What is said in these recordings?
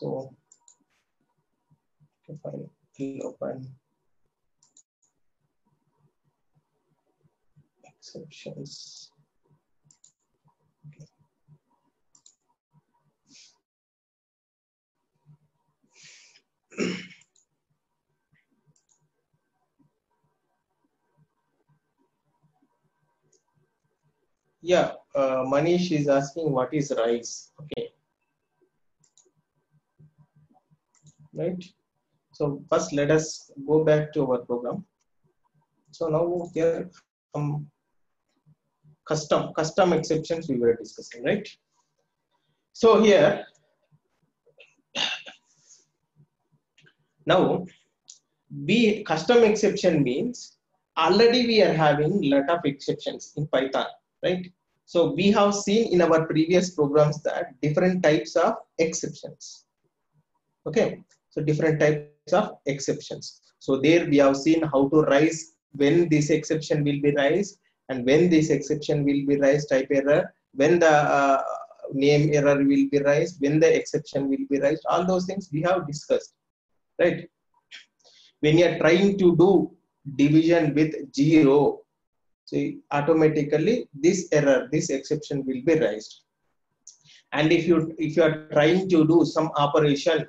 So if I will open exceptions. Okay. Yeah, Manish is asking what is rise. Okay, right. So first, let us go back to our program. So now here custom exceptions we were discussing, right? So here now custom exception means already we are having lot of exceptions in Python, right? So we have seen in our previous programs that different types of exceptions. Okay, so different types of exceptions. So there we have seen how to raise when this exception will be raised and when this exception will be raised, type error, when the name error will be raised, when the exception will be raised. All those things we have discussed, right? When you are trying to do division with 0, so automatically this error, this exception will be raised. And if you are trying to do some operation,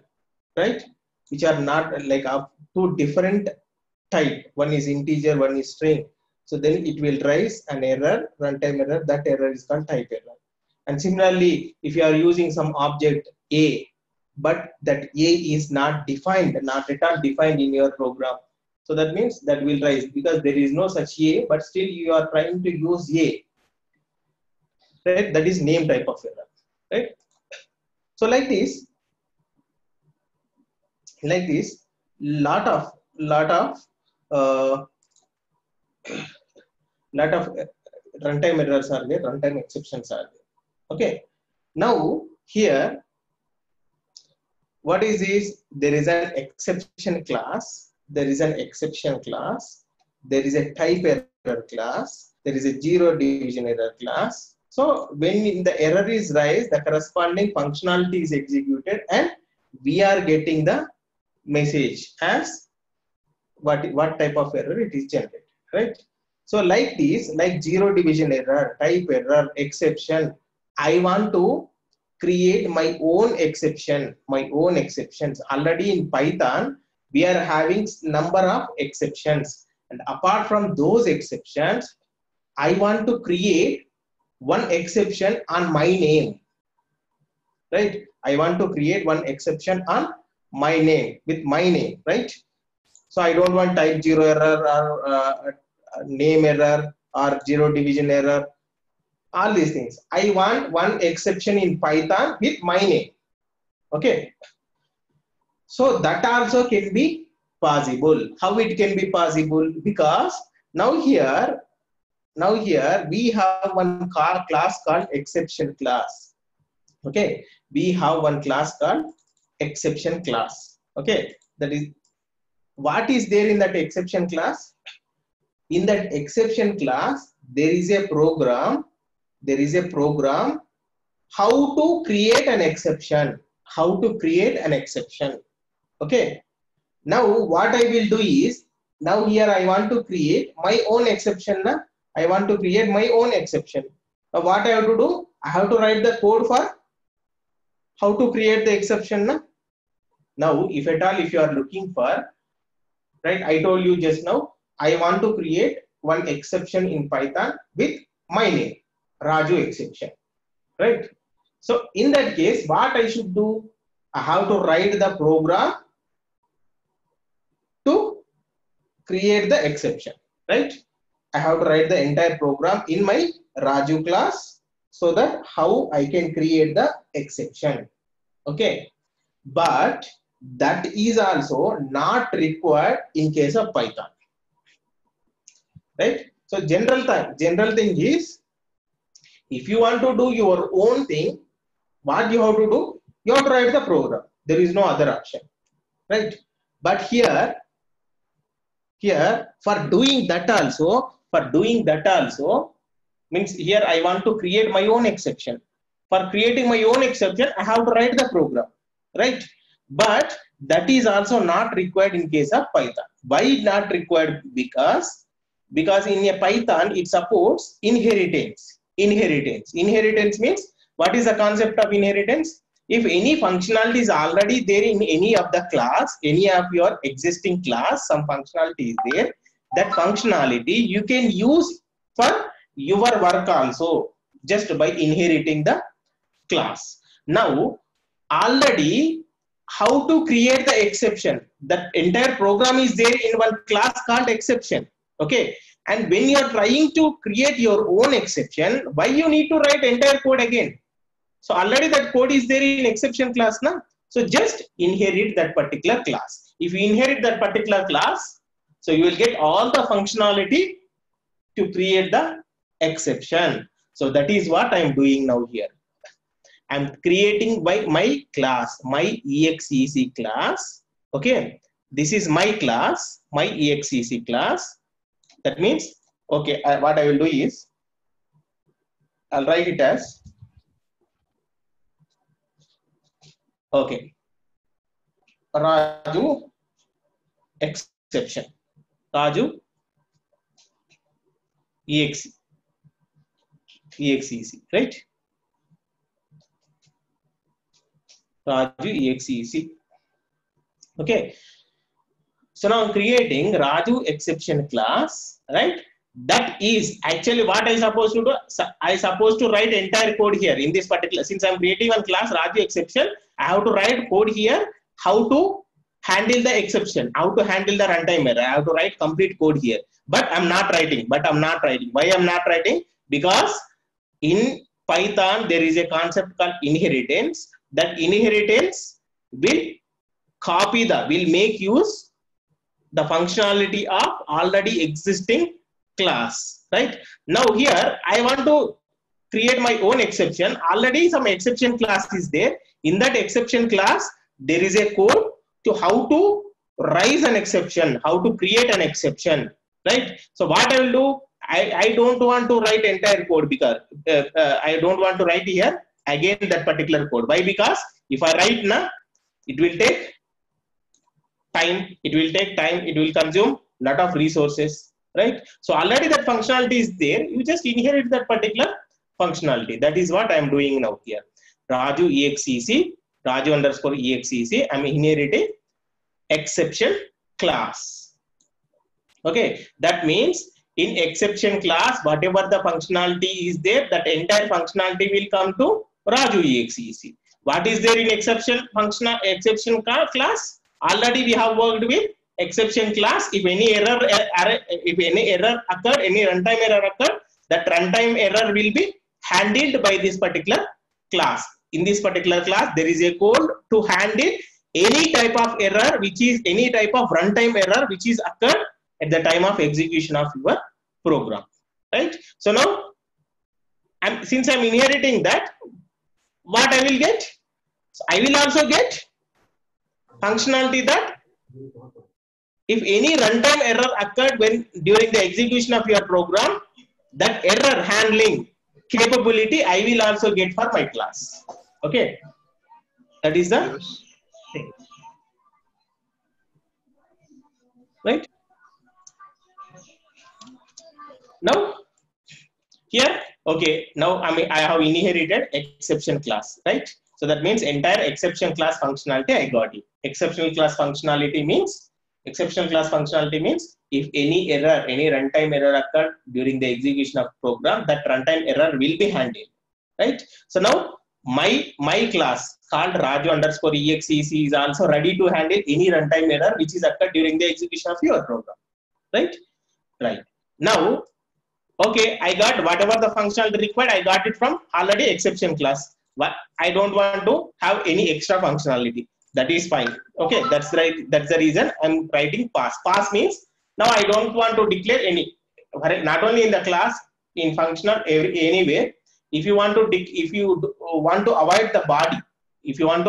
right, which are not like two different type, one is integer, one is string, so then it will raise an error, runtime error. That error is called type error. And similarly, if you are using some object A, but that A is not defined, not at all defined in your program, so that means that will rise because there is no such A, but still you are trying to use A, right? That is name type of error, right? So like this, lot of uh, runtime errors are there, runtime exceptions are there. Okay, now here what is there is an exception class, there is an exception class, there is a type error class, there is a zero division error class. So when the error is raised, the corresponding functionality is executed and we are getting the message as what type of error it is generated, right? So like this, like zero division error, type error, exception, I want to create my own exception, my own exceptions. Already in Python, we are having number of exceptions, and apart from those exceptions, I want to create one exception on my name, right? I want to create one exception on my name, with my name, right? So I don't want type 0 error or name error or zero division error, all these things. I want one exception in Python with my name. Okay. So that also can be possible. How it can be possible? Because now here we have one class called exception class. Okay. We have one class called exception class. Okay. That is what is there in that exception class. In that exception class, there is a program how to create an exception, okay. Now what I will do is, now here I want to create my own exception. I want to create my own exception. Now what I have to do, I have to write the code for how to create the exception. Now if at all, if you are looking for, right, I told you just now, I want to create one exception in Python with my name, Raju exception, right? So in that case, what I should do, I have to write the program to create the exception, right? I have to write the entire program in my Raju class so that how I can create the exception, okay? But that is also not required in case of Python, right? So general thing is, if you want to do your own thing, what you have to do, you have to write the program. There is no other option, right? But here for doing that also, means here I want to create my own exception. For creating my own exception, I have to write the program, right? but that is also not required in case of Python. Why not required? Because in a Python it supports inheritance. Inheritance means, what is the concept of inheritance? If any functionality is already there in any of the class, any of your existing class, some functionality is there, that functionality you can use for your work also, just by inheriting the class. Now, already, how to create the exception? That entire program is there in one class called exception. Okay. And when you are trying to create your own exception, why you need to write entire code again? So already that code is there in exception class now. So just inherit that particular class. If you inherit that particular class, so you will get all the functionality to create the exception. So that is what I am doing now here. I am creating by my class, my exec class. Okay, this is my class, my exec class. That means, okay, what I will do is, I'll write it as, okay, Raju exception, Raju exec, right? Raju exec. Okay. So now I'm creating Raju exception class, right? That is actually what I supposed to do. I supposed to write entire code here in this particular, since I'm creating one class Raju exception, I have to write code here, how to handle the exception, how to handle the runtime error. I have to write complete code here, but I'm not writing. Why I'm not writing? Because in Python, there is a concept called inheritance. That inheritance will will make use the functionality of already existing class, right? Now here I want to create my own exception. Already some exception class is there. In that exception class, there is a code to how to raise an exception, how to create an exception, right? So what I will do, I don't want to write entire code, because I don't want to write here again that particular code. Why? Because if I write now, it will take time, it will consume lot of resources, right? So already that functionality is there, you just inherit that particular functionality. That is what I am doing now here. Raju exec, Raju underscore exec, I am inheriting exception class. Okay, that means in exception class, whatever the functionality is there, that entire functionality will come to Raju exec. What is there in exception class? Already we have worked with exception class. If any error occurred, any runtime error occurred, that runtime error will be handled by this particular class. In this particular class, there is a code to handle any type of error, which is any type of runtime error which is occurred at the time of execution of your program, right? So now, since I'm inheriting that, what I will get? So I will also get functionality that if any runtime error occurred during the execution of your program, that error handling capability I will also get for my class. Okay, that is the thing, right? Now here, okay, now I have inherited exception class, right? So that means entire exception class functionality I got it. Exception class functionality means if any error, any runtime error occurred during the execution of program, that runtime error will be handled, right? So now my class called Raju underscore exec is also ready to handle any runtime error which is occurred during the execution of your program, right? Right. Now, okay, I got whatever the functionality required, I got it from already exception class. But I don't want to have any extra functionality. That is fine. Okay, that's right. That's the reason I'm writing pass. Pass means now I don't want to declare any, not only in the class, in functional anywhere. If you want to avoid the body, if you want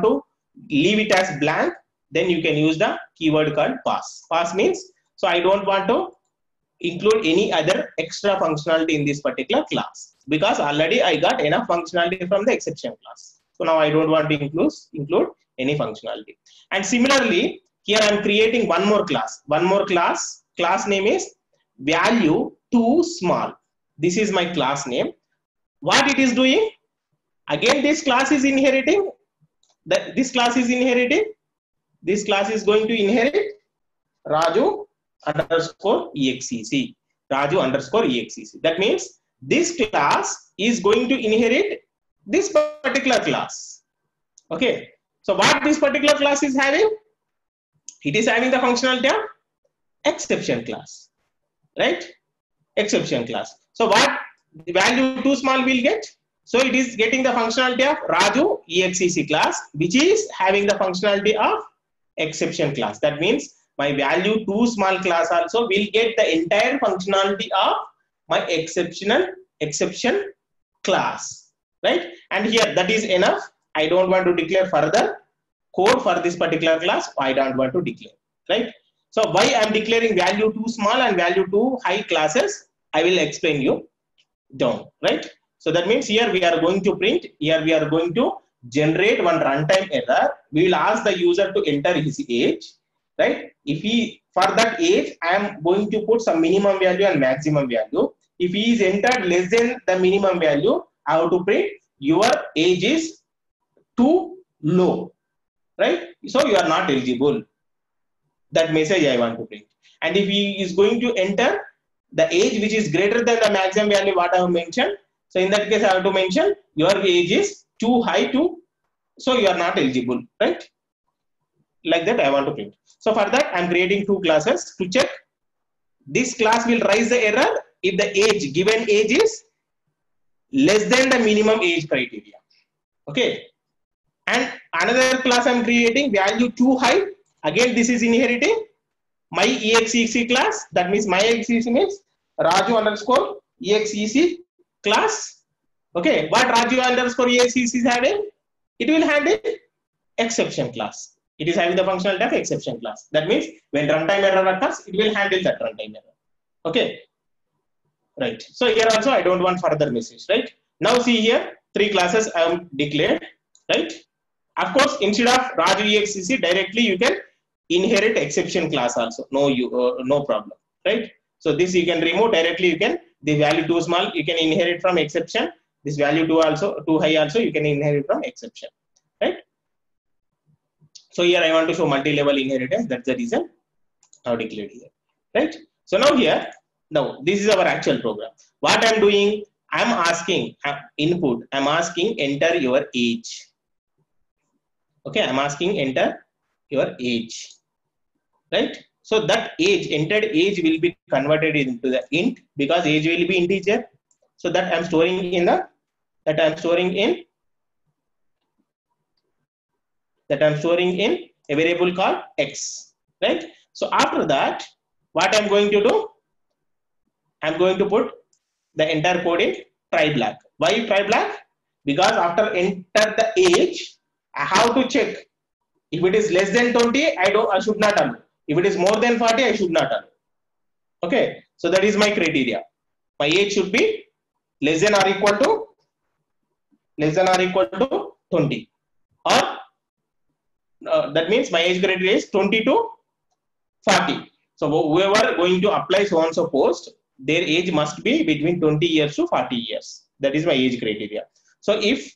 to leave it as blank, then you can use the keyword called pass. Pass means, so I don't want to include any other extra functionality in this particular class, because already I got enough functionality from the exception class. So now I don't want to include any functionality. And similarly, here I am creating one more class. Class name is value too small. This is my class name. What it is doing? Again, this class is inheriting. This class is inheriting. This class is going to inherit Raju underscore exec. Raju underscore exec. That means this class is going to inherit this particular class. Okay. So what this particular class is having? It is having the functionality of exception class, right? Exception class. So what the value too small will get? So it is getting the functionality of Raju exec class, which is having the functionality of exception class. That means my value too small class also will get the entire functionality of my exception class, right? And here that is enough. I don't want to declare further code for this particular class. I don't want to declare, right? So why I am declaring value too small and value too high classes, I will explain you down, right? So that means here we are going to print, here we are going to generate one runtime error. We will ask the user to enter his age, right? If he, for that age, I am going to put some minimum value and maximum value. If he is entered less than the minimum value, I have to print your age is too low, right? So you are not eligible. That message I want to print. And if he is going to enter the age which is greater than the maximum value what I have mentioned, so in that case I have to mention your age is too high to, so you are not eligible, right? Like that I want to print. So for that I am creating two classes to check. This class will raise the error if the age, given age is less than the minimum age criteria. Okay. And another class I am creating value too high. Again, this is inheriting my exec class. That means my exec means Raju underscore exec class. Okay. What Raju underscore exec is having? It will handle exception class. It is having the functionality of exception class. That means when runtime error occurs, it will handle that runtime error. Okay. Right. So here also I don't want further message, right? Now see here, three classes I am declared, right? Of course, instead of Raju exec, directly you can inherit exception class also. No problem, right? So this you can remove directly. You can, the value too small, you can inherit from exception. This value too high also you can inherit from exception, right? So here I want to show multi-level inheritance. That's the reason I have declared here, right? So now here, now this is our actual program. What I'm doing, I'm asking input. I'm asking enter your age. Okay, I'm asking enter your age, right? So that age, entered age will be converted into the int because age will be integer. So that I'm storing in the, I'm storing in a variable called x, right? So after that, what I'm going to do, I'm going to put the entire code in try black. Why try black? Because after enter the age, I have to check. If it is less than 20, I should not allow. If it is more than 40, I should not allow. Okay, so that is my criteria. My age should be less than or equal to 20, or that means my age criteria is 20 to 40. So whoever going to apply so and so post, their age must be between 20 years to 40 years. That is my age criteria. So if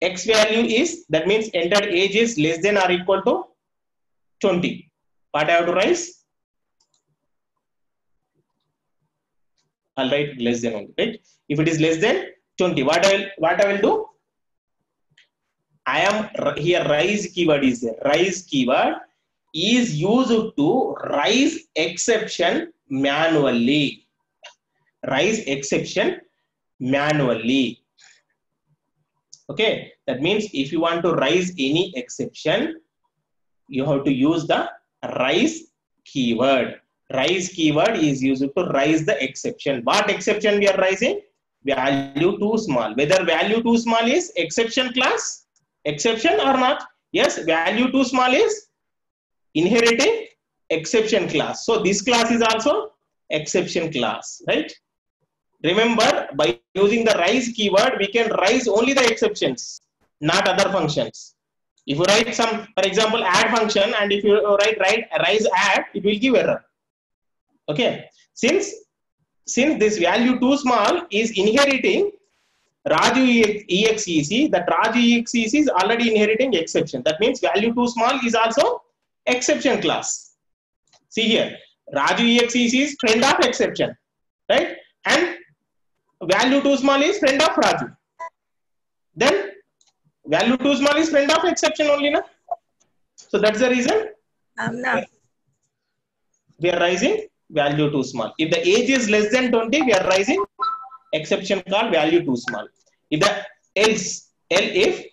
X value is, that means entered age is less than or equal to 20. What I have to raise? I'll write less than 1, right? If it is less than 20, what I will do? I am here, rise keyword is there. Rise keyword is used to raise exception manually. Raise exception manually. Okay, that means if you want to raise any exception, you have to use the rise keyword. Rise keyword is used to raise the exception. What exception we are raising? Value too small. Whether value too small is exception class, exception or not? Yes, value too small is inheriting exception class. So this class is also exception class, right? Remember, by using the rise keyword, we can raise only the exceptions, not other functions. If you write some, for example, add function, and if you write rise add, it will give error. Okay, since this value too small is inheriting Raju exec, that Raju exec is already inheriting exception. That means value too small is also exception class. See here, Raju exec is friend of exception, right? And value too small is friend of Raju. Then value too small is friend of exception only, na? So that's the reason we are raising value too small. If the age is less than 20, we are raising exception called value too small. If the else if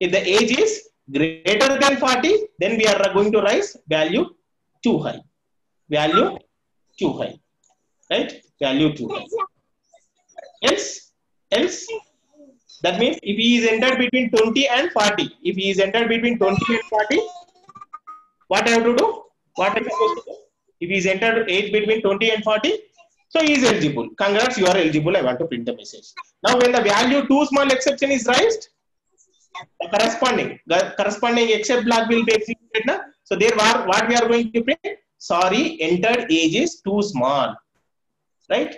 the age is greater than 40, then we are going to raise value too high. Value too high, right? Value too high. Else, that means if he is entered between 20 and 40, if he is entered between 20 and 40, what I have to do? What am I supposed to do? If he is entered age between 20 and 40, so he is eligible. Congrats, you are eligible. I want to print the message. Now, when the value too small exception is raised, the corresponding except block will be executed. Na? So there, what we are going to print? Sorry, entered age is too small, right?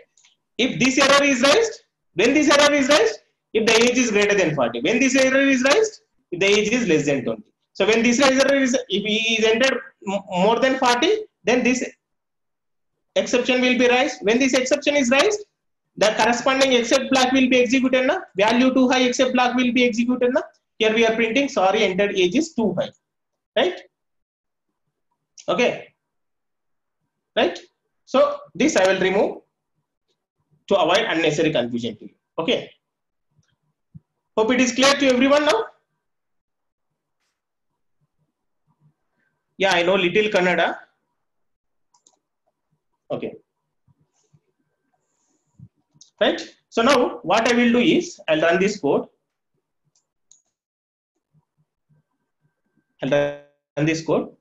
If this error is raised, when this error is raised, if the age is greater than 40. When this error is raised, if the age is less than 20. So when this error is, if he is entered more than 40, then this exception will be raised. When this exception is raised, the corresponding except block will be executed. Na? Value too high except block will be executed. Na? Here we are printing, sorry, entered age is too high, right? Okay, right? So this I will remove to avoid unnecessary confusion to you. Okay. Hope it is clear to everyone now. Yeah, I know little Kannada. Okay. Right. So now what I will do is I'll run this code. I'll run this code.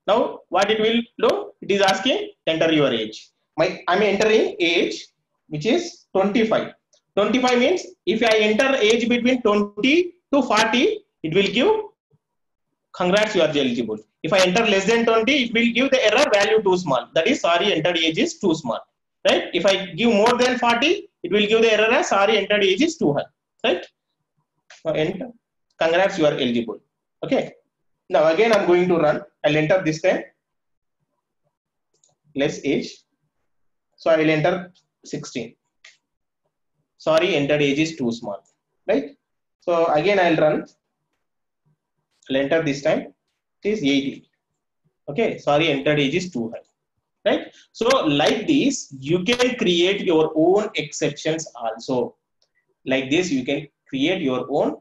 Now what it will do? It is asking enter your age. I'm entering age which is 25. 25 means if I enter age between 20 to 40, it will give congrats, you are eligible. If I enter less than 20, it will give the error value too small. That is sorry, entered age is too small. Right? If I give more than 40, it will give the error as sorry, entered age is too high. Right? Now enter. Congrats, you are eligible. Okay. Now again I'm going to run. I'll enter this time less age. So I will enter 16. Sorry, entered age is too small. Right? So again I'll run. I'll enter this time. It is 80. Okay. Sorry, entered age is too high. Right? So like this, you can create your own exceptions also. Like this, you can create your own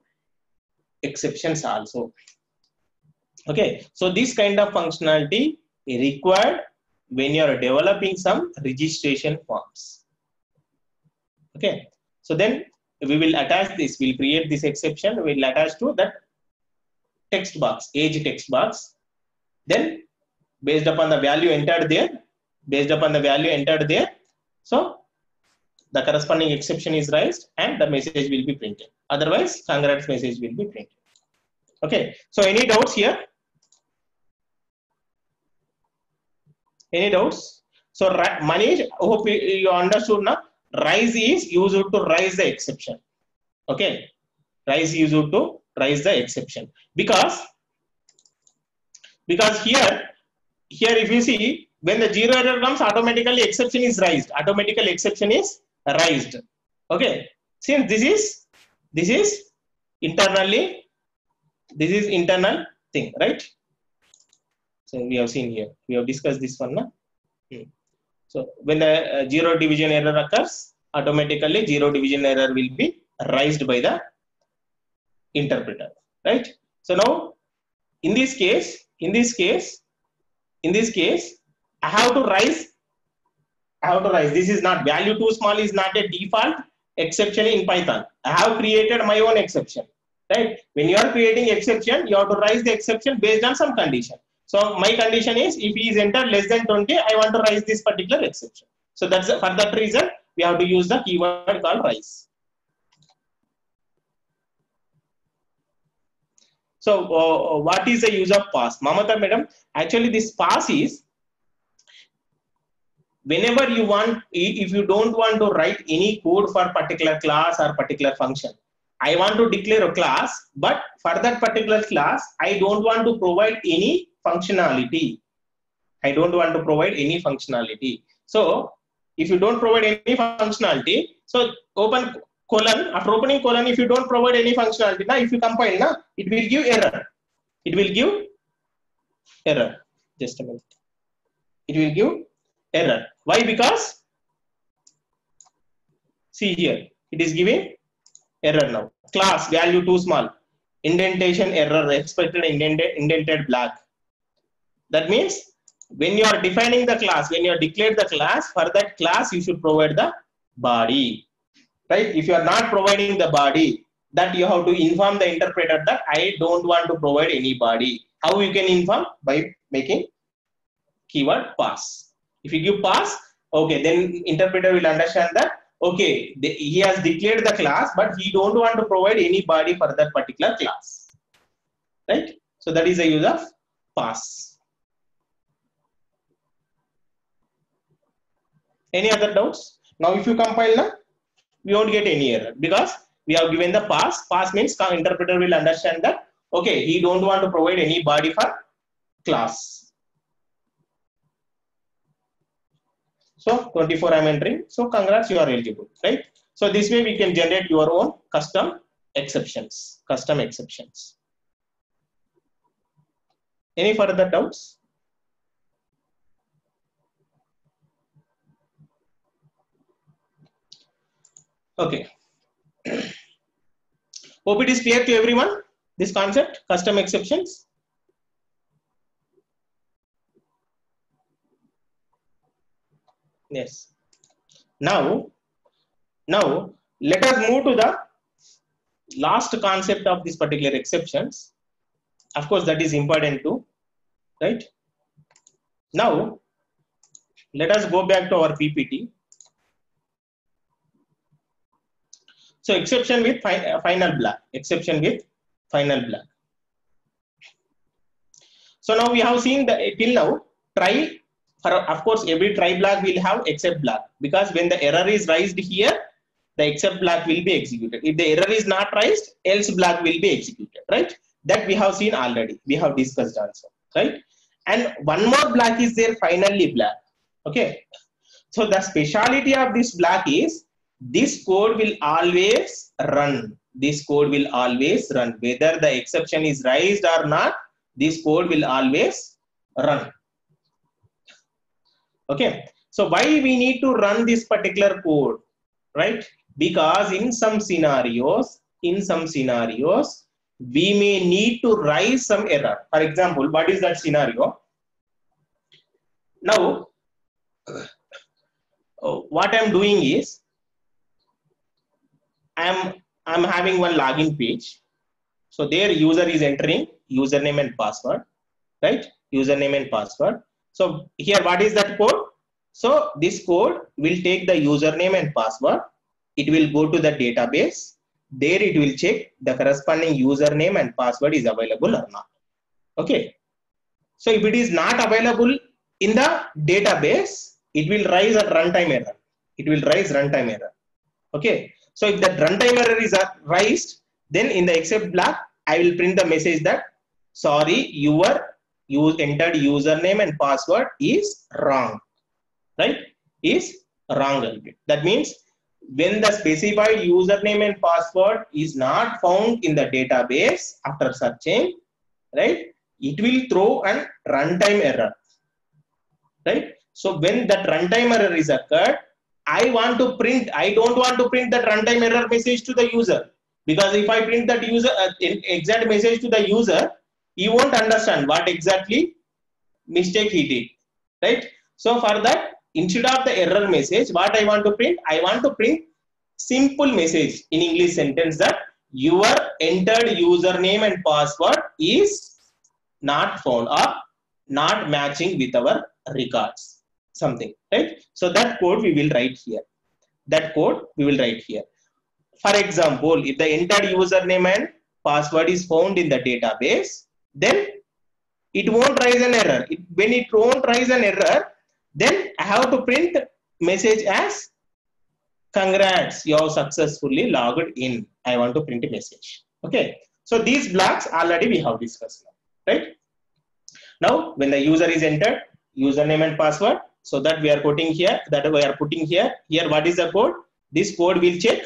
exceptions also. Okay. So this kind of functionality is required when you are developing some registration forms. Okay. So then we will attach this. We'll create this exception. We'll attach to that text box, age text box. Then based upon the value entered there, so the corresponding exception is raised and the message will be printed. Otherwise, congrats message will be printed. Okay. So any doubts here? Any doubts? So Manish, hope you understood now. Rise is used to raise the exception. Okay. Rise is used to raise the exception because here if you see, when the zero error comes, automatically exception is raised. Automatically exception is raised. Okay. Since this is internally, this is internal thing, right? So we have seen here. We have discussed this one. Na? So when the zero division error occurs, automatically zero division error will be raised by the interpreter, right? So now in this case, I have to raise. This is not value too small is not a default exception in Python. I have created my own exception, right? When you are creating exception, you have to raise the exception based on some condition. So my condition is if he is entered less than 20, I want to raise this particular exception. So that's for that reason we have to use the keyword called rise. So what is the use of pass? Mamata madam, actually this pass is whenever you want, if you don't want to write any code for particular class or particular function, I want to declare a class, but for that particular class, I don't want to provide any functionality. I don't want to provide any functionality. So if you don't provide any functionality, so open colon, after opening colon, if you don't provide any functionality, now if you compile, now it will give error. It will give error. Just a minute. It will give error. Why? Because see here, it is giving error now. Class value too small. Indentation error, expected indented black. That means when you are defining the class, when you are declared the class, for that class you should provide the body. Right? If you are not providing the body, that you have to inform the interpreter that I don't want to provide any body. How you can inform? By making keyword pass. If you give pass, okay, then interpreter will understand that okay, he has declared the class, but he don't want to provide any body for that particular class. Right? So that is the use of pass. Any other doubts? Now if you compile now, we won't get any error because we have given the pass. Pass means interpreter will understand that okay, he don't want to provide any body for class. So 24 I am entering. So congrats, you are eligible, right? So this way we can generate your own custom exceptions. Custom exceptions. Any further doubts? Okay. Hope it is clear to everyone, this concept, custom exceptions. Yes. Now let us move to the last concept of this particular exceptions. Of course, that is important too, right? Now, let us go back to our PPT. So exception with final black, exception with final black. So now we have seen the till now try, for of course every try black will have except black, because when the error is raised here, the except black will be executed. If the error is not raised, else black will be executed, right? That we have seen already, we have discussed also, right? And one more black is there, finally black. Okay, so the speciality of this black is this code will always run. This code will always run, whether the exception is raised or not. This code will always run. Okay, so why we need to run this particular code, right? Because in some scenarios, we may need to raise some error. For example, what is that scenario? Now, what I'm doing is, I'm having one login page. So there user is entering username and password, right? Username and password. So here, what is that code? So this code will take the username and password. It will go to the database. There it will check the corresponding username and password is available or not. Okay. So if it is not available in the database, it will raise a runtime error. It will raise runtime error. Okay. So if that runtime error is raised, then in the except block, I will print the message that sorry, your entered username and password is wrong, right? Is wrong. That means when the specified username and password is not found in the database after searching, right? It will throw a runtime error, right? So when that runtime error is occurred, I don't want to print that runtime error message to the user, because if I print that user exact message to the user, he won't understand what exactly mistake he did, right? So for that, instead of the error message, what I want to print? I want to print simple message in English sentence that your entered username and password is not found or not matching with our records. Something, right? So that code we will write here. That code we will write here. For example, if the entered username and password is found in the database, then it won't raise an error. When it won't raise an error, then I have to print message as congrats, you have successfully logged in. I want to print a message. Okay. So these blocks already we have discussed now, right? Now, when the user is entered, username and password, so that we are putting here, here what is the code? This code will check,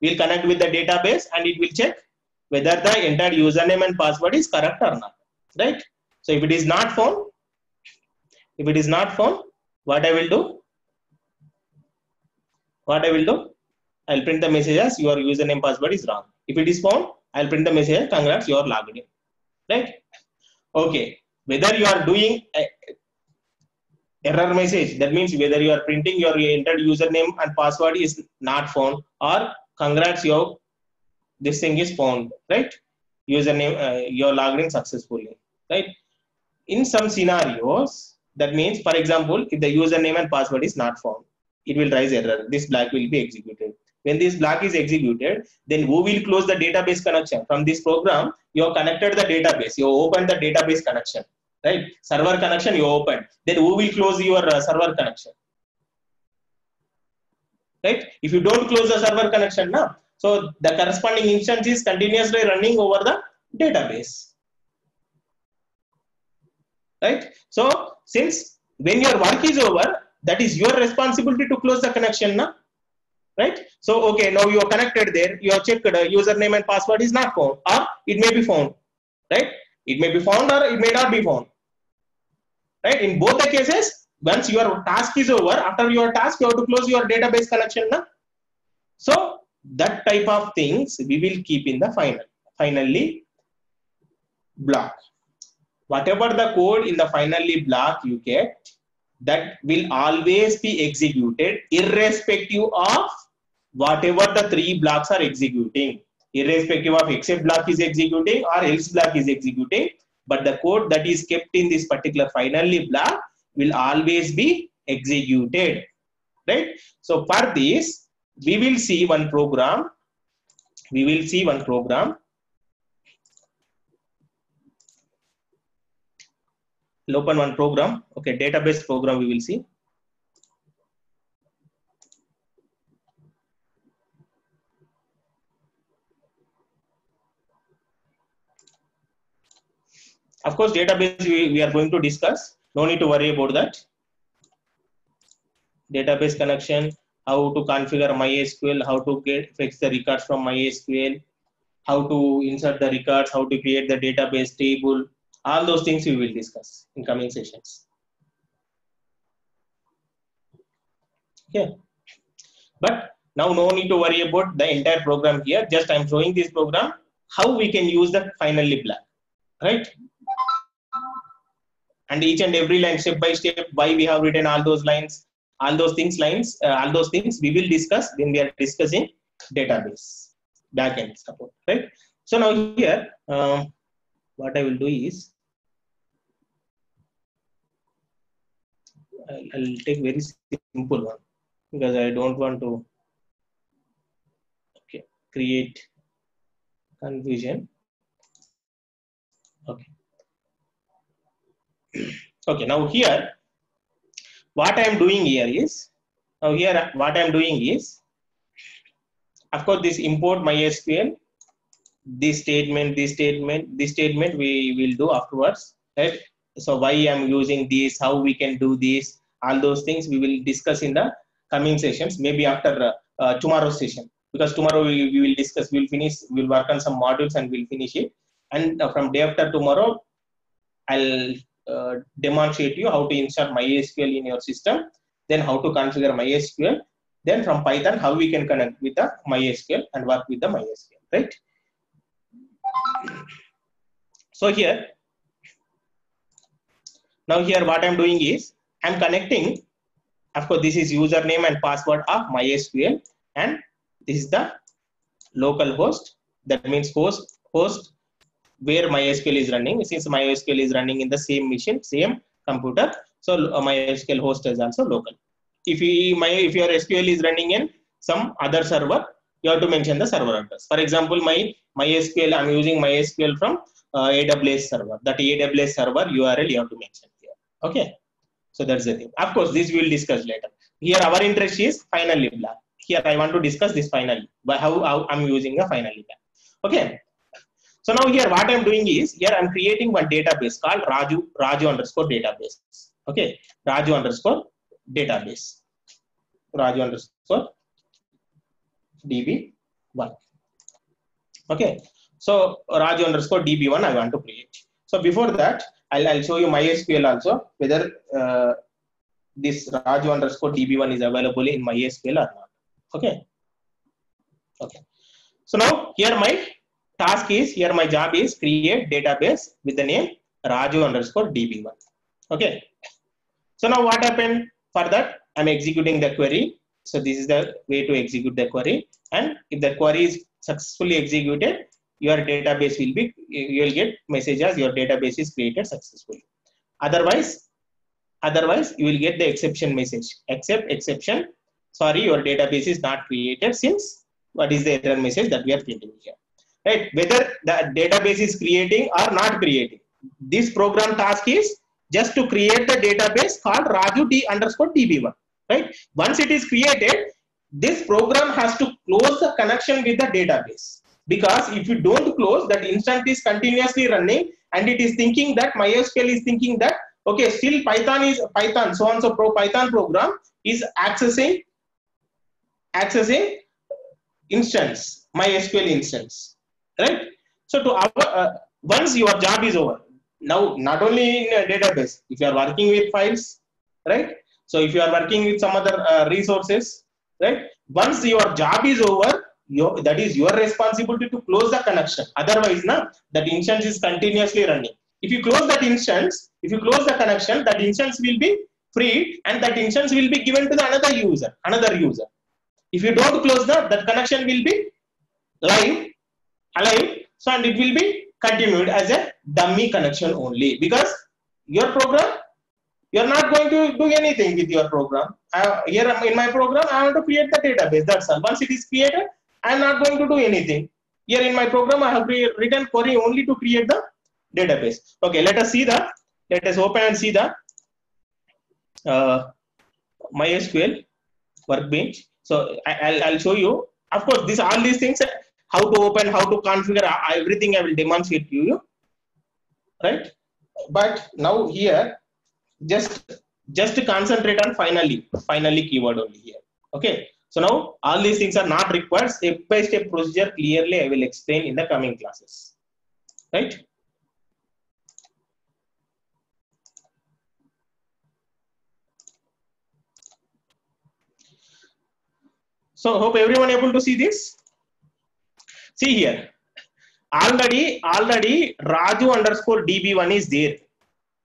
will connect with the database, and it will check whether the entered username and password is correct or not, right? So if it is not found, what I will do? I'll print the message as your username password is wrong. If it is found, I'll print the message, congrats, you are logged in, right? Okay. Whether you are doing error message, that means whether you are printing your entered username and password is not found, or congrats, this thing is found, right? Username, you're logged in successfully, right? In some scenarios, that means, for example, if the username and password is not found, it will raise error. This block will be executed. When this block is executed, then who will close the database connection? From this program, you have connected the database. You open the database connection, right? Server connection you open. Then who will close your server connection? Right? If you don't close the server connection now, so the corresponding instance is continuously running over the database. Right? So since when your work is over, that is your responsibility to close the connection now. Right? So okay, now you are connected there, you have checked username and password is not found, or it may be found. Right? It may be found or it may not be found. Right? In both the cases, once your task is over, after your task, you have to close your database connection now. So that type of things we will keep in the finally block. Whatever the code in the finally block you get, that will always be executed irrespective of whatever the three blocks are executing, irrespective of except block is executing or else block is executing, but the code that is kept in this particular finally block will always be executed, right? So for this, we will see one program. We'll open one program. Okay, database program we will see. Of course, database we are going to discuss. No need to worry about that. Database connection, how to configure MySQL, how to fetch the records from MySQL, how to insert the records, how to create the database table. All those things we will discuss in coming sessions. Okay. But now no need to worry about the entire program here. Just I'm showing this program, how we can use the finally block, right? And each and every line, step by step, why we have written all those lines, all those things we will discuss when we are discussing database backend support, right? So now here, what I will do is, I'll take very simple one because I don't want to create confusion. Okay. Okay, now here, what I am doing here is, of course, this import MySQL, this statement we will do afterwards, right? So why I am using this, how we can do this, all those things we will discuss in the coming sessions, maybe after tomorrow's session, because tomorrow we will discuss, we'll work on some modules and we'll finish it. And from day after tomorrow, I'll demonstrate you how to insert MySQL in your system, then how to configure MySQL, then from Python, how we can connect with the MySQL and work with the MySQL, right? So here, now here what I'm doing is, I'm connecting, of course, this is username and password of MySQL, and this is the local host, that means host where MySQL is running. Since MySQL is running in the same machine, same computer, so MySQL host is also local. If your SQL is running in some other server, you have to mention the server address. For example, my MySQL, I'm using MySQL from AWS server. That AWS server URL you have to mention here. Okay, so that's the thing. Of course, this we will discuss later. Here our interest is finally lab. Here I want to discuss this finally, by how I'm using a finally lab. Okay. So now here what I'm doing is, here I'm creating one database called Raju underscore database. Okay, Raju underscore database. Raju underscore DB1. Okay, so Raju underscore DB1 I want to create. So before that, I'll show you MySQL also, whether this Raju underscore DB1 is available in MySQL or not. Okay. Okay. So now here my task is, here my job is create database with the name Raju underscore DB1. Okay. So now what happened? For that, I'm executing the query. So this is the way to execute the query. And if the query is successfully executed, your database will be, you will get message as your database is created successfully. Otherwise you will get the exception message. Exception. Sorry, your database is not created, since what is the error message that we are printing here. Right? Whether the database is creating or not creating. This program task is just to create the database called Raju D underscore DB1. Right? Once it is created, this program has to close the connection with the database. Because if you don't close, that instance is continuously running and it is thinking that MySQL is thinking that, okay, still Python, so and so Python program is accessing instance, MySQL instance. Right? So to our, once your job is over, now not only in a database, if you are working with files, right? So if you are working with some other resources, right? Once your job is over, that is your responsibility to close the connection. Otherwise, that instance is continuously running. If you close that instance, if you close the connection, that instance will be freed and that instance will be given to the another user. If you don't close that connection will be alive, so and it will be continued as a dummy connection only, because your program, you are not going to do anything with your program. Here in my program, I want to create the database. That's all. Once it is created, I am not going to do anything. Here in my program, I have written query only to create the database. Okay, let us open and see the MySQL workbench. So I'll show you. Of course, all these things, how to open, how to configure, everything I will demonstrate to you, right? But now here, just concentrate on finally keyword only here. Okay. So now all these things are not required. Step-by-step procedure clearly I will explain in the coming classes, right? So hope everyone able to see this. See here, already Raju underscore DB1 is there.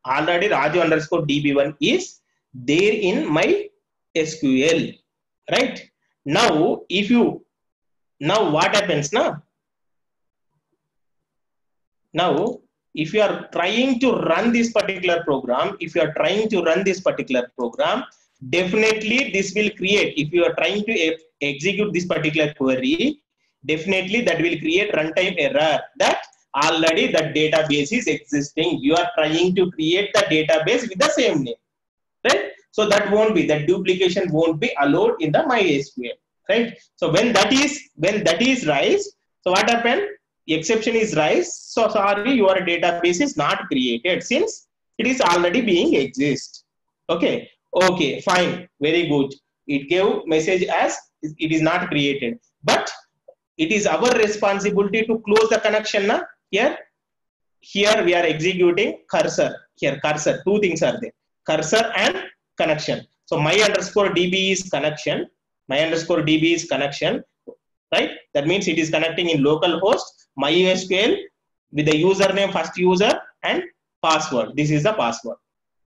Already Raju underscore DB1 is there in my SQL, right? Now, what happens now? Now, if you are trying to run this particular program, definitely this will create, if you are trying to execute this particular query, definitely that will create runtime error that already the database is existing. You are trying to create the database with the same name, right? So that duplication won't be allowed in the MySQL, right? So when that is raised, so what happened? Exception is raised. So sorry, your database is not created since it is already being exist. Okay, fine, very good. It gave message as it is not created, but it is our responsibility to close the connection. Here we are executing cursor. Here cursor, two things are there: cursor and connection. So my underscore DB is connection. Right? That means it is connecting in localhost MySQL with the username, first user, and password. This is the password.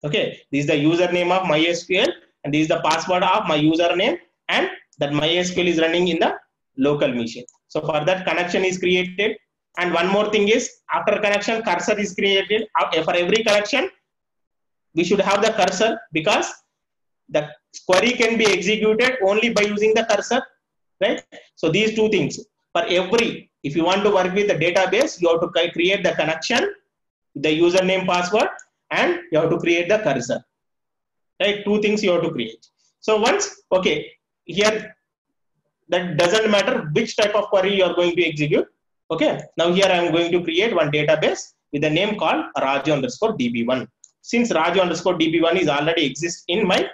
Okay, this is the username of MySQL, and this is the password of my username, and that MySQL is running in the local machine. So for that, connection is created. And one more thing is, after connection, cursor is created. For every connection, we should have the cursor, because the query can be executed only by using the cursor. right? So these two things for every, if you want to work with the database, you have to create the connection, the username, password, and you have to create the cursor, right? Two things you have to create. So once, okay, here that doesn't matter which type of query you are going to execute. Okay, now here I am going to create one database with a name called Raju underscore DB1. Since Raju underscore DB1 is already exist in my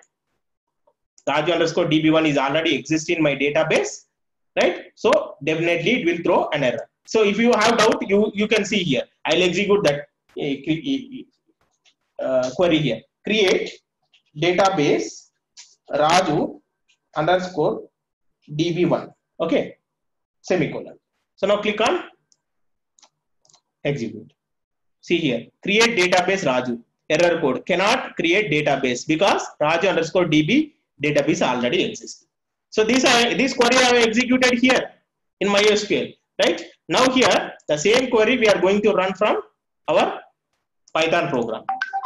Raju underscore DB1 is already exist in my database, right? So definitely it will throw an error. So if you have doubt, you can see here. I'll execute that query here. Create database Raju underscore DB1. Okay, semicolon. So now click on execute. See here, create database Raju. Error code, cannot create database because Raju underscore DB database already exists. So this query I have executed here in MySQL, right? Now here the same query we are going to run from our Python program.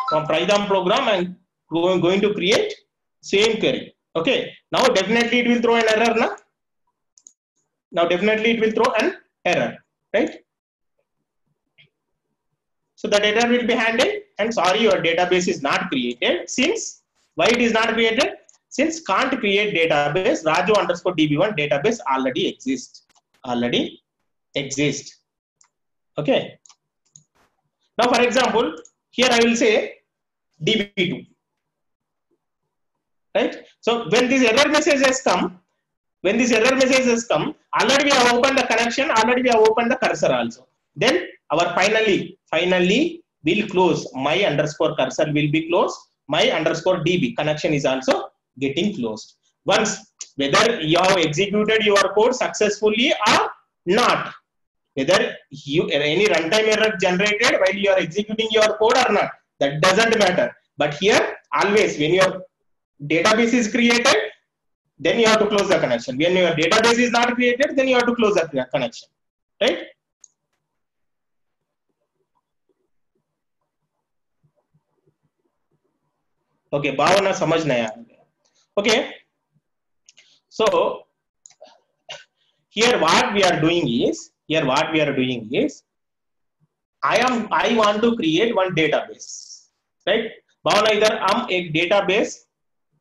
From Python program I'm going to create same query. Okay, now definitely it will throw an error now. Now definitely it will throw an error, right? So that error will be handled, and sorry, your database is not created. Since why it is not created? Since can't create database, Raju underscore DB1 database already exists. Already exist. Okay. Now, for example, here I will say DB2. Right. So when this error message has come, already we have opened the connection, already we have opened the cursor also. Then our finally will close. My underscore cursor will be closed. My underscore DB connection is also getting closed. Once whether you have executed your code successfully or not, whether any runtime error generated while you are executing your code or not, that doesn't matter. But here always when your database is created, then you have to close the connection. When your database is not created, then you have to close the connection, right? Okay, भावना समझना है. Okay, so here what we are doing is I want to create one database, right? भावना इधर हम एक database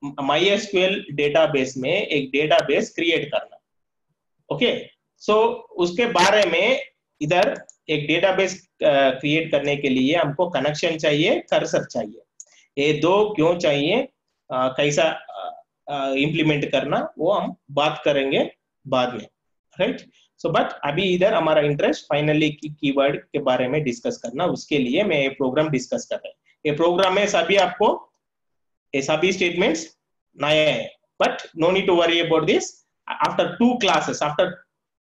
MySQL database में एक database create करना. Okay, so उसके बारे में इधर एक database create करने के लिए हमको connection चाहिए, cursor चाहिए. ये दो क्यों चाहिए, कैसा इंप्लीमेंट करना, वो हम बात करेंगे बाद में, राइट? सो बट अभी इधर हमारा इंटरेस्ट फाइनली कीवर्ड के बारे में डिस्कस करना, उसके लिए मैं ये प्रोग्राम डिस्कस कर रहा हूँ. ये प्रोग्राम में सभी आपको ये सभी स्टेटमेंट्स नए हैं, but no need to worry about this. After 2 classes, after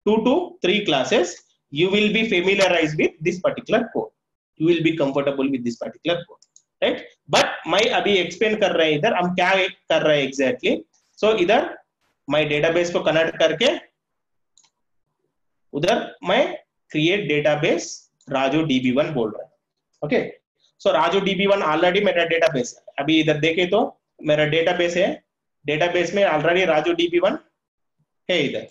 2 to 3 classes, you will be familiarized with this particular code. You will be comfortable with this particular code. Right, but मैं अभी explain कर रहे हैं इधर हम क्या कर रहे हैं एग्जैक्टली. सो इधर मैं डेटाबेस को कनेक्ट करके उधर मैं क्रिएट डेटाबेस राजू DB1 बोल रहा हूं. ओके, सो राजू DB1 ऑलरेडी मेरा डेटाबेस है. अभी इधर देखे तो मेरा डेटाबेस है, डेटाबेस में ऑलरेडी राजू DB1 है इधर.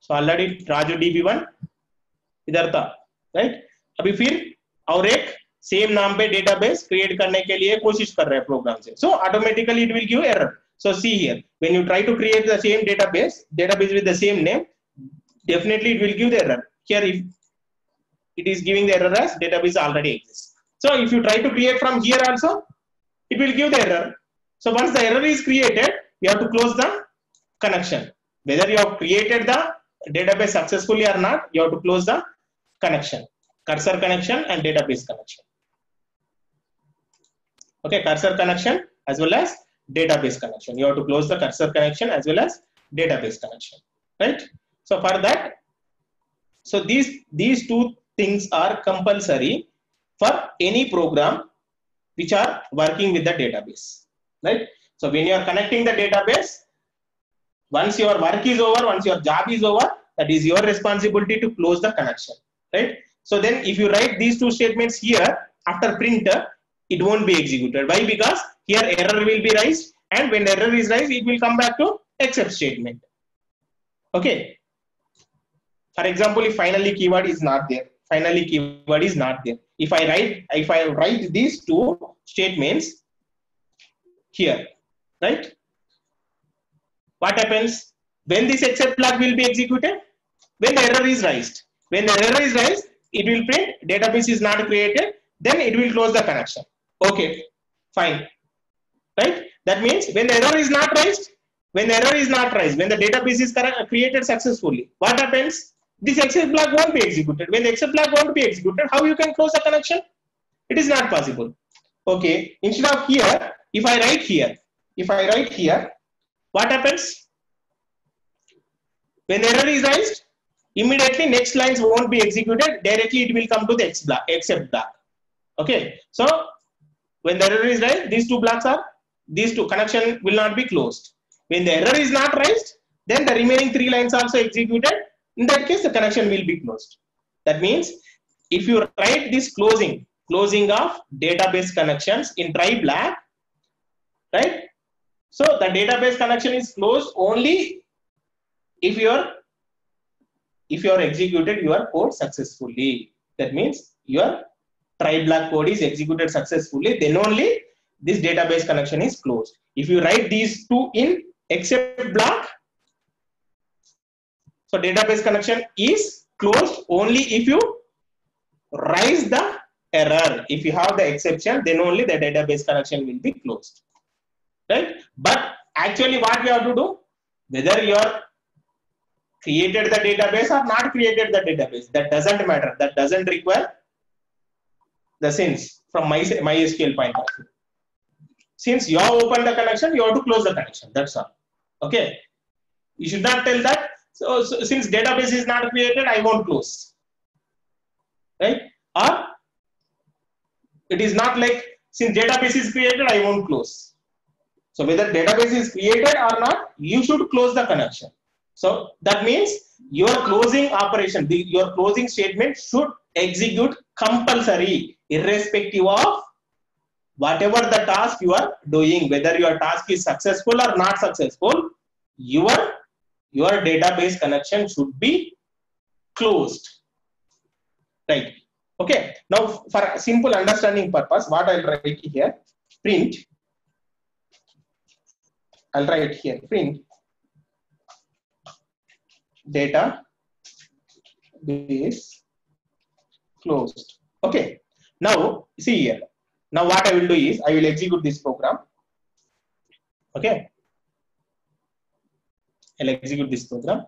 सो ऑलरेडी राजू DB1 इधर था, राइट? अभी फिर और एक सेम नाम पे डेटाबेस क्रिएट करने के लिए कोशिश कर रहे हैं प्रोग्राम से. So automatically it will give error. So see here, when you try to create the same database with the same name, definitely it will give the error. Here if it is giving the error as database already exists. So if you try to create from here also, it will give the error. So once the error is created, you have to close the connection. Whether you have created the database successfully or not, you have to close the connection. Cursor connection and database connection. Okay, cursor connection as well as database connection. You have to close the cursor connection as well as database connection, right? So for that, so these two things are compulsory for any program which are working with the database, right? So when you are connecting the database, once your work is over, once your job is over, that is your responsibility to close the connection, right? So then if you write these two statements here after print, it won't be executed. Why? Because here error will be raised and when error is raised, it will come back to except statement. Okay. For example, if finally keyword is not there, finally keyword is not there. If I write these two statements here, right? What happens when this except flag will be executed? When the error is raised. When the error is raised, it will print database is not created. Then it will close the connection. Okay, fine, right? That means when the error is not raised, when the database is created successfully, what happens? This except flag won't be executed. When the except flag won't be executed, how you can close the connection? It is not possible. Okay, instead of here, if I write here, what happens? When the error is raised, immediately next lines won't be executed. Directly it will come to the except block. Okay, so when the error is raised, these two connection will not be closed. When the error is not raised, then the remaining 3 lines also executed. In that case, the connection will be closed. That means if you write this closing of database connections in try block, right? So the database connection is closed only if you are executed your code successfully. That means your try block code is executed successfully, then only this database connection is closed. If you write these two in except block, so database connection is closed only if you raise the error. If you have the exception, then only the database connection will be closed, right? But actually what we have to do, whether you are created the database or not created the database, that doesn't matter. That doesn't require the sense from MySQL point of view. Since you have opened the connection, you have to close the connection. That's all. Okay. You should not tell that. So since database is not created, I won't close. Right? Or it is not like since database is created, I won't close. So whether database is created or not, you should close the connection. So that means your closing operation, your closing statement should execute compulsory, irrespective of whatever the task you are doing, whether your task is successful or not successful, your database connection should be closed. Right. Okay. Now, for simple understanding purpose, what I'll write here, print. I'll write here, print data base closed. Okay. Now, see here. Now, what I will do is I will execute this program. Okay. I'll execute this program.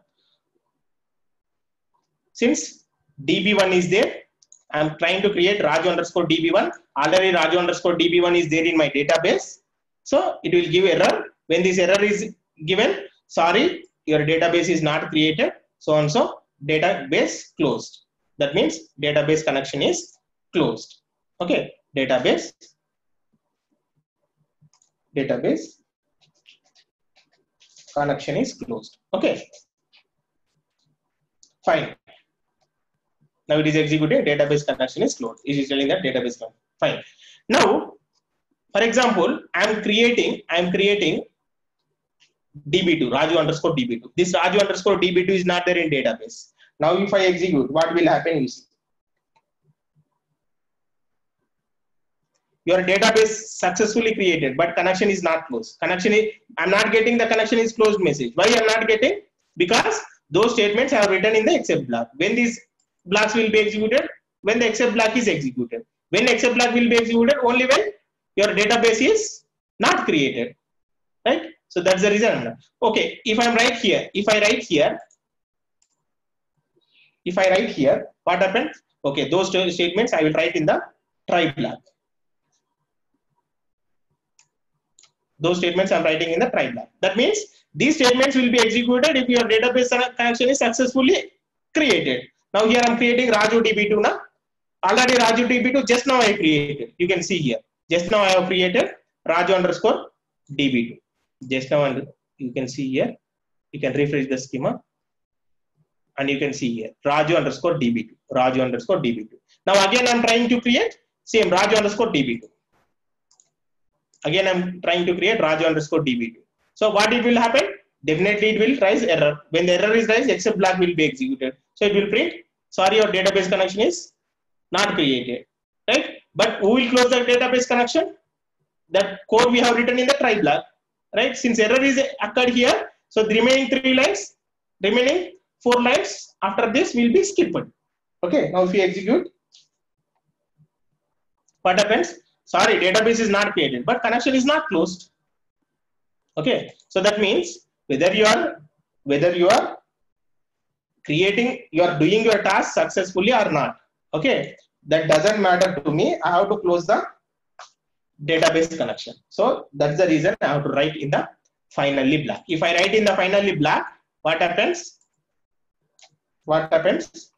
Since DB1 is there, I'm trying to create Raju underscore DB1. Already Raju underscore DB1 is there in my database. So it will give error. When this error is given, sorry, your database is not created. So and so, database closed. That means database connection is closed. Okay, database connection is closed. Okay, fine. Now it is executed. Database connection is closed. It is telling that database connection. Fine. Now, for example, I am creating DB2, Raju underscore DB2. This Raju underscore DB2 is not there in database. Now, if I execute, what will happen is your database successfully created, but connection is not closed. I'm not getting the connection is closed message. Why I'm not getting? Because those statements are written in the except block. When these blocks will be executed? When the except block is executed. When except block will be executed? Only when your database is not created. Right? So that's the reason. Okay, if I write here, what happens? Okay, those statements I will write in the try block. Those statements I'm writing in the try block. That means these statements will be executed if your database connection is successfully created. Now here I'm creating Raju DB2 now. Already Raju DB2 just now I created. You can see here. Just now I have created Raju underscore DB2. Just now, and you can see here. You can refresh the schema. And you can see here Raju underscore DB2. Raju underscore DB2. Now again I'm trying to create same Raju underscore DB2. Again, I'm trying to create Raju underscore DB2. So what it will happen? Definitely it will raise error. When the error is raised, except block will be executed. So it will print, sorry, your database connection is not created, right? But who will close the database connection? That code we have written in the try block, right? Since error is occurred here, so the remaining 3 lines, remaining 4 lines after this will be skipped. Okay, now if we execute, what happens? Sorry, database is not created, but connection is not closed. Okay, so that means whether you are creating, you are doing your task successfully or not. Okay, that doesn't matter to me. I have to close the database connection. So that's the reason I have to write in the finally block. If I write in the finally block, what happens? What happens?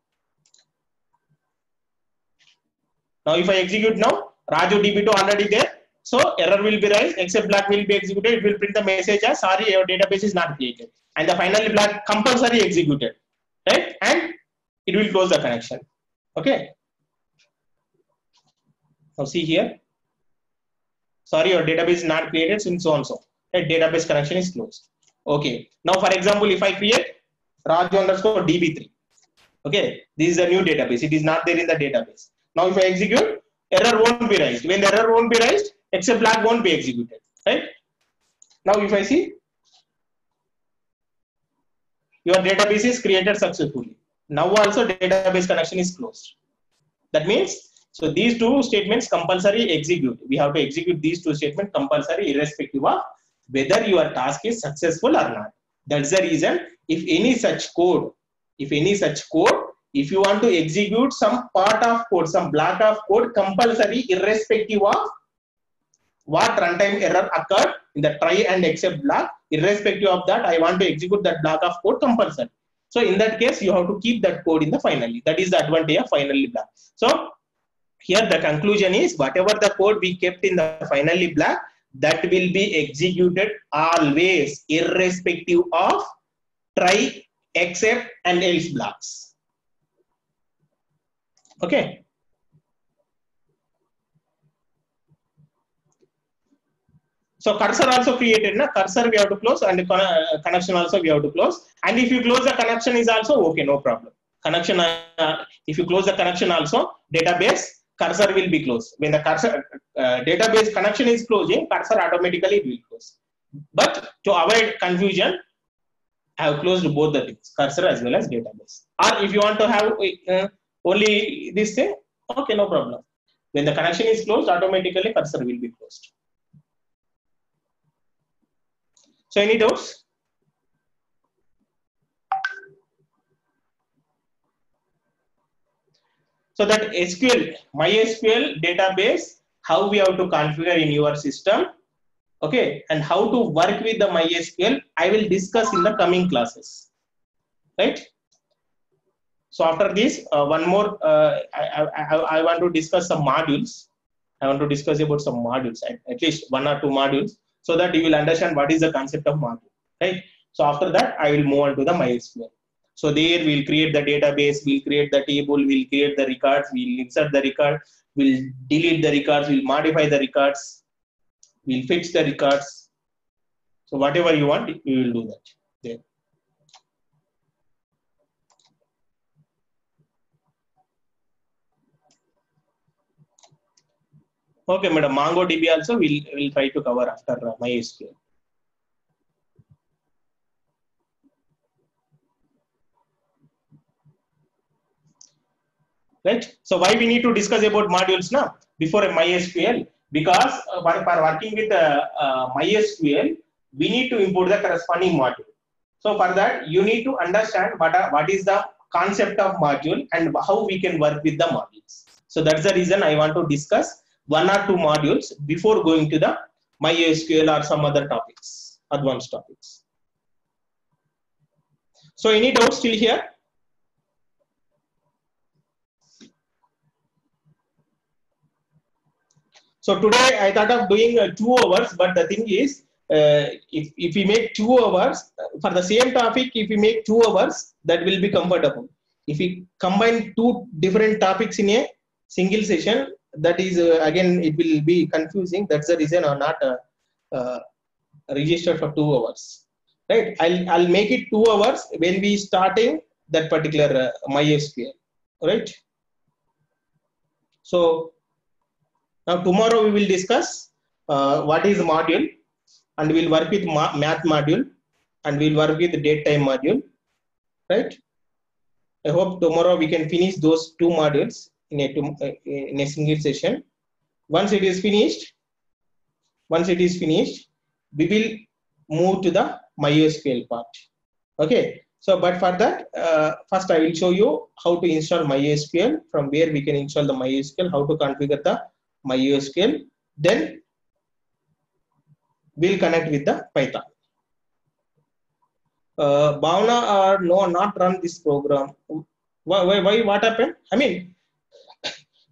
Now if I execute now, Raju DB2 already there. So error will be raised, except block will be executed. It will print the message as sorry, your database is not created. And the finally block compulsory executed, right? And it will close the connection. Okay. Now see here. Sorry, your database is not created since so and so. Right? Database connection is closed. Okay. Now for example, if I create Raju underscore DB3. Okay. This is a new database. It is not there in the database. Now if I execute, error won't be raised. When the error won't be raised, except block won't be executed. Right? Now if I see, your database is created successfully. Now also database connection is closed. That means, so these two statements compulsory execute. We have to execute these two statements compulsory irrespective of whether your task is successful or not. That's the reason if any such code, if you want to execute some part of code, some block of code compulsory irrespective of what runtime error occurred in the try and except block, irrespective of that, I want to execute that block of code compulsory. So in that case, you have to keep that code in the finally. That is the advantage of finally block. So here the conclusion is whatever the code we kept in the finally block, that will be executed always irrespective of try, except and else blocks. Okay. So cursor also created, na? Cursor we have to close and connection also we have to close. And if you close the connection is also okay, no problem. Connection, if you close the connection also, database cursor will be closed. When the cursor database connection is closing, cursor automatically will close. But to avoid confusion, I have closed both the things, cursor as well as database. Or if you want to have only this thing, okay, no problem. When the connection is closed, automatically cursor will be closed. So any doubts? So that SQL, MySQL database, how we have to configure in your system, okay, and how to work with the MySQL, I will discuss in the coming classes, right? So after this, one more, I want to discuss some modules. I want to discuss about some modules, at least 1 or 2 modules, so that you will understand what is the concept of module, right? So after that, I will move on to the MySQL. So there we'll create the database, we'll create the table, we'll create the records, we'll insert the record, we'll delete the records, we'll modify the records, we'll fix the records. So whatever you want, we will do that there. Okay, madam. MongoDB also we'll try to cover after MySQL. Right. So why we need to discuss about modules now before a MySQL? Because for working with MySQL, we need to import the corresponding module. So for that, you need to understand what is the concept of module and how we can work with the modules. So that's the reason I want to discuss 1 or 2 modules before going to the MySQL or some other topics, advanced topics. So any doubts still here? So today I thought of doing 2 hours, but the thing is, if we make 2 hours for the same topic, if we make 2 hours, that will be comfortable. If we combine 2 different topics in a single session, that is again it will be confusing. That's the reason I'm not registered for 2 hours, right? I'll make it 2 hours when we starting that particular MySQL, right? So now tomorrow we will discuss what is module, and we'll work with math module, and we'll work with the date time module, right? I hope tomorrow we can finish those 2 modules in a single session. Once it is finished, we will move to the MySQL part. Okay. So, but for that, first I will show you how to install MySQL, from where we can install the MySQL, how to configure the MySQL. Then we'll connect with the Python. Bhavna, no, not run this program. Why? What happened? I mean,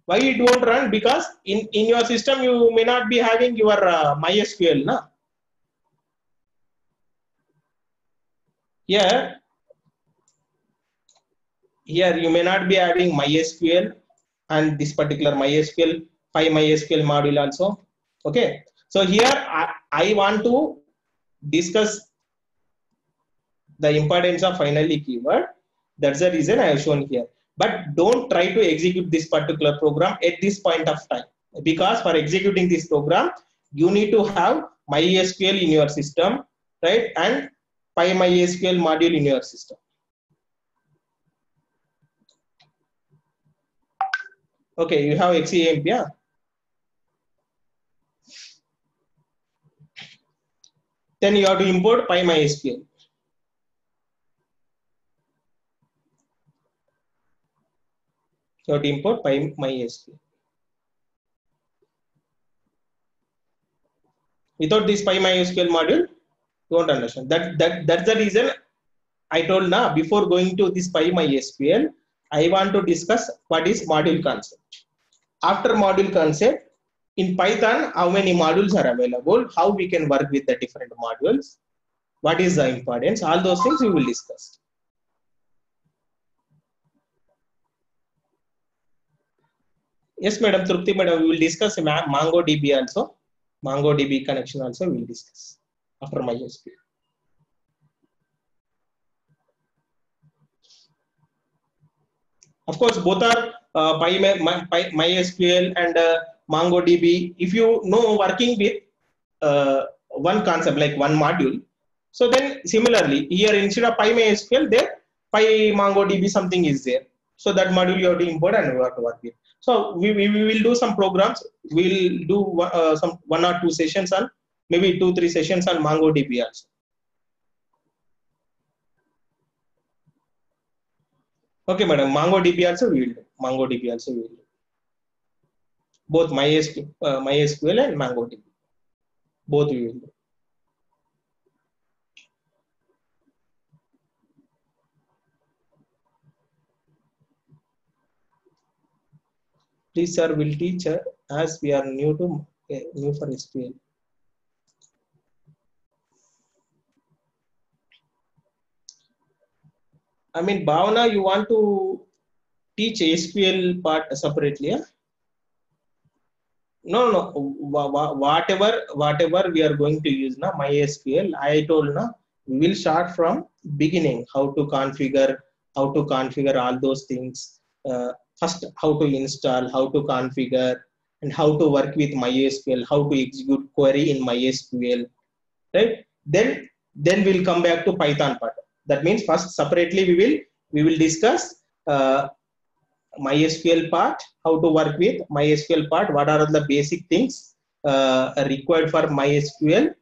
why it won't run? Because in your system you may not be having your MySQL, na? Here you may not be having MySQL and this particular MySQL, PyMySQL module also. Okay. So here I want to discuss the importance of finally keyword. That's the reason I have shown here. But don't try to execute this particular program at this point of time, because for executing this program, you need to have MySQL in your system, right? And PyMySQL module in your system. Okay, you have XAMPP, yeah? Then you have to import PyMySQL. You have to import PyMySQL. Without this PyMySQL module, you won't understand. That's the reason I told now, before going to this PyMySQL, I want to discuss what is module concept. After module concept, in Python, how many modules are available, how we can work with the different modules, what is the importance, all those things we will discuss. Yes, madam, Trupti madam, we will discuss MongoDB also. MongoDB connection also we will discuss after MySQL. Of course, both are MySQL and MongoDB. If you know working with one concept like one module, so then similarly here instead of PyMySQL, there PyMongoDB something is there. So that module you have to import and you have to work with. So we will do some programs. We'll do some 1 or 2 sessions on, maybe 2-3 sessions on MongoDB also. Okay, madam. MongoDB also we will do. MongoDB also we will do. Both MySQL and MongoDB. Both we will do. Please, sir, will teach as we are new for SQL. I mean, Bhavana, you want to teach SQL part separately, yeah? No. Whatever we are going to use now, MySQL, I told now we will start from beginning, how to configure all those things. First, how to install, how to configure, and how to work with MySQL, how to execute query in MySQL, right? Then we'll come back to Python part. That means first separately we will discuss MySQL part, how to work with MySQL part, what are the basic things required for MySQL,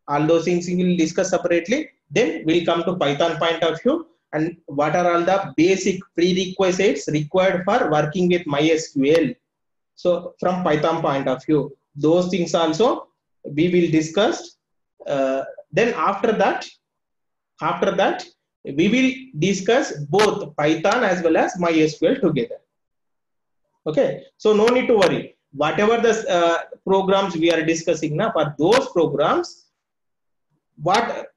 all those things we will discuss separately. Then we'll come to Python point of view, and what are all the basic prerequisites required for working with MySQL. So from Python point of view, those things also we will discuss. Then after that we will discuss both Python as well as MySQL together. Okay, so no need to worry. Whatever the programs we are discussing now, for those programs, what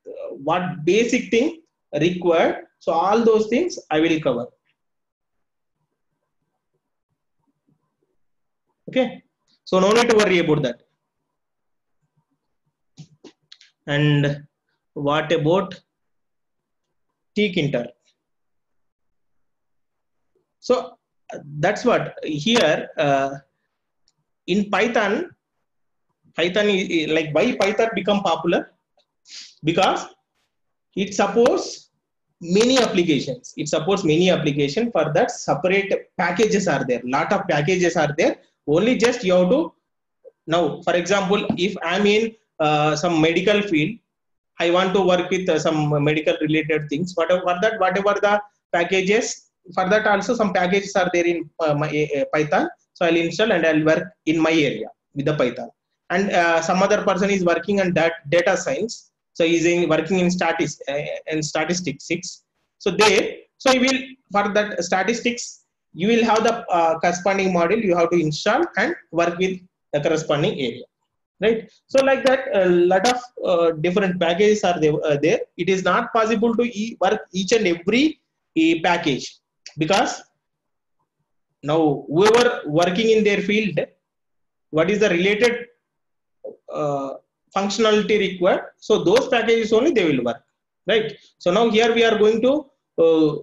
basic thing required, so all those things I will cover. Okay, so no need to worry about that. And what about tkinter? So that's what here in Python is like, why Python become popular? Because it supports many applications. It supports many applications. For that, separate packages are there, lot of packages are there. Only just you have to, now for example, if I'm in some medical field, I want to work with some medical related things, whatever, for that, whatever the packages, for that also some packages are there in my Python. So I'll install and I'll work in my area with the Python. And some other person is working on that data science, so he's working in statistics 6. So there, so you will, for that statistics, you will have the corresponding module you have to install and work with the corresponding area, right? So like that, a lot of different packages are there. It is not possible to work each and every package, because now whoever working in their field, what is the related uh, functionality required, so those packages only they will work, right? So now here we are going to uh,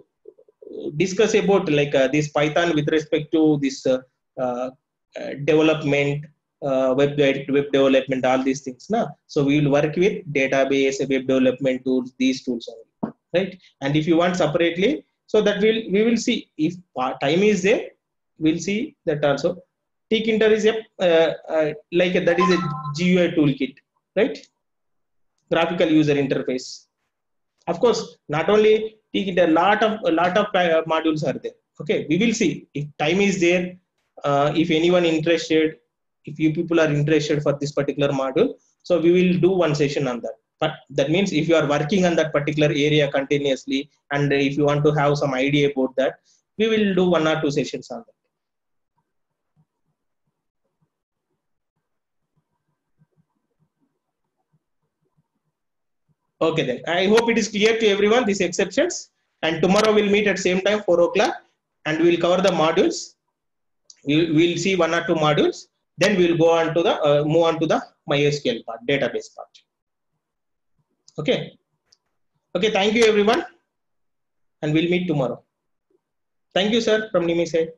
discuss about like this Python with respect to this uh, development, web development, all these things na. So we will work with database, web development tools, these tools only, right? And if you want separately, so that we will see if time is there, we'll see that also. Tkinter is a like that is a GUI toolkit, right? Graphical user interface. Of course, not only Tkinter, a lot of modules are there. Okay, we will see if time is there. If anyone interested, if you people are interested for this particular module, so we will do one session on that. But that means if you are working on that particular area continuously, and if you want to have some idea about that, we will do 1 or 2 sessions on that. Okay, then I hope it is clear to everyone these exceptions. And tomorrow we'll meet at same time 4 o'clock, and we'll cover the modules. We'll see 1 or 2 modules. Then we'll go on to the move on to the MySQL part, database part. Okay. Okay. Thank you, everyone, and we'll meet tomorrow. Thank you, sir, from Nimi side.